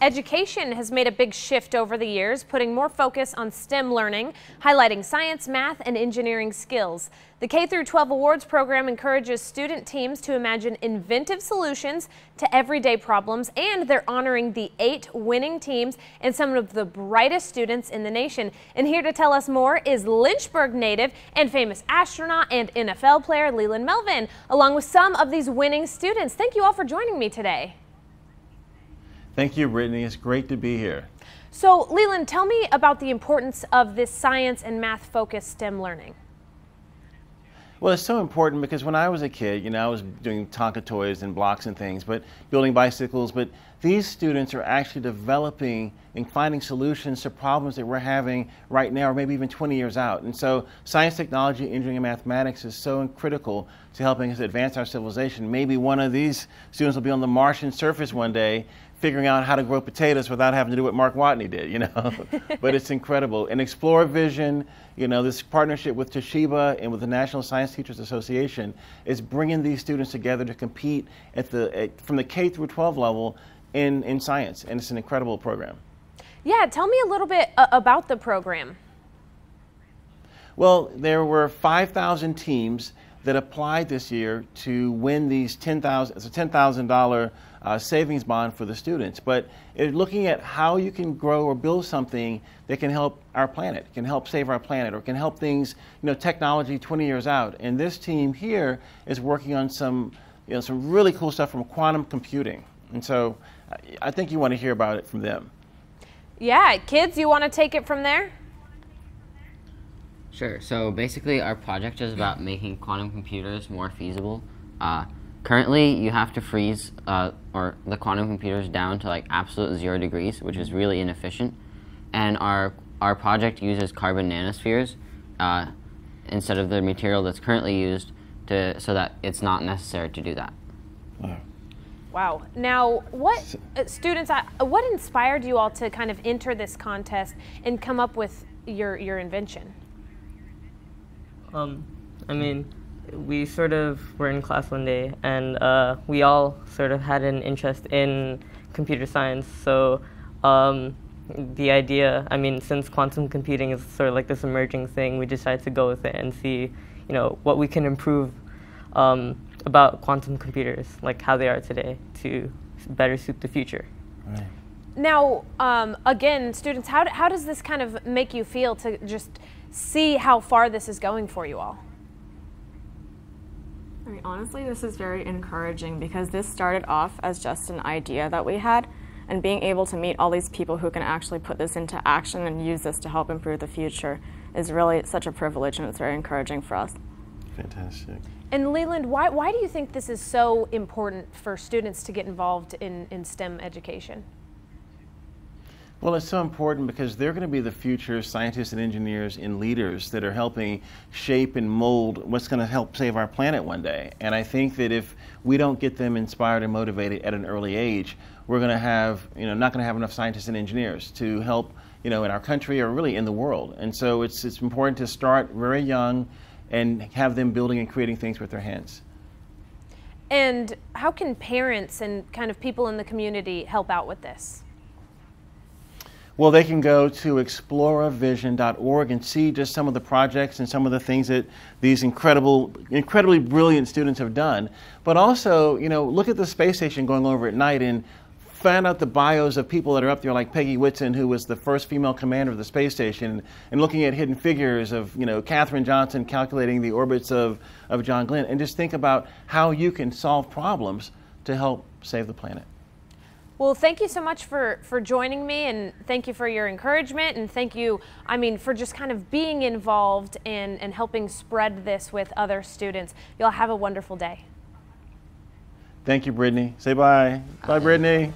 Education has made a big shift over the years, putting more focus on STEM learning, highlighting science, math, and engineering skills. The K-12 Awards program encourages student teams to imagine inventive solutions to everyday problems, and they're honoring the 8 winning teams and some of the brightest students in the nation. And here to tell us more is Lynchburg native and famous astronaut and NFL player Leland Melvin, along with some of these winning students. Thank you all for joining me today. Thank you, Brittany. It's great to be here. So, Leland, tell me about the importance of this science and math-focused STEM learning. Well, it's so important because when I was a kid, I was doing Tonka toys and blocks and things, but building bicycles. But these students are actually developing and finding solutions to problems that we're having right now, or maybe even 20 years out. And so science, technology, engineering, and mathematics is so critical to helping us advance our civilization. Maybe one of these students will be on the Martian surface one day, figuring out how to grow potatoes without having to do what Mark Watney did, But it's incredible. And Explore Vision, this partnership with Toshiba and with the National Science Teachers Association is bringing these students together to compete from the K-12 level in science. And it's an incredible program. Yeah, tell me a little bit about the program. Well, there were 5,000 teams that applied this year to win these $10,000 savings bond for the students. But looking at how you can grow or build something that can help our planet, can help save our planet, or can help things, technology 20 years out. And this team here is working on some really cool stuff from quantum computing. And so I think you want to hear about it from them. Yeah, kids, you want to take it from there? Sure. So basically our project is about making quantum computers more feasible. Currently, you have to freeze the quantum computers down to absolute 0 degrees, which is really inefficient. And our project uses carbon nanospheres instead of the material that's currently used so that it's not necessary to do that. Wow. What inspired you all to kind of enter this contest and come up with your invention? We sort of were in class one day, and we all sort of had an interest in computer science. So the idea, since quantum computing is sort of like this emerging thing, we decided to go with it and see, what we can improve about quantum computers, like how they are today, to better suit the future. Right. Now, again, students, how does this kind of make you feel to just see how far this is going for you all? Honestly, this is very encouraging because this started off as just an idea that we had, and being able to meet all these people who can actually put this into action and use this to help improve the future is really such a privilege, and it's very encouraging for us. Fantastic. And Leland, why do you think this is so important for students to get involved in STEM education? Well, it's so important because they're going to be the future scientists and engineers and leaders that are helping shape and mold what's going to help save our planet one day. And I think that if we don't get them inspired and motivated at an early age, we're going to have, not going to have enough scientists and engineers to help, in our country or really in the world. And so it's important to start very young and have them building and creating things with their hands. And how can parents and kind of people in the community help out with this? Well, they can go to exploravision.org and see just some of the projects and some of the things that these incredibly brilliant students have done. But also, look at the space station going over at night and find out the bios of people that are up there, like Peggy Whitson, who was the first female commander of the space station, and looking at hidden figures of, Katherine Johnson calculating the orbits of John Glenn, and just think about how you can solve problems to help save the planet. Well, thank you so much for joining me, and thank you for your encouragement, and thank you, for just kind of being involved and helping spread this with other students. Y'all have a wonderful day. Thank you, Brittany. Say bye. Bye, Brittany.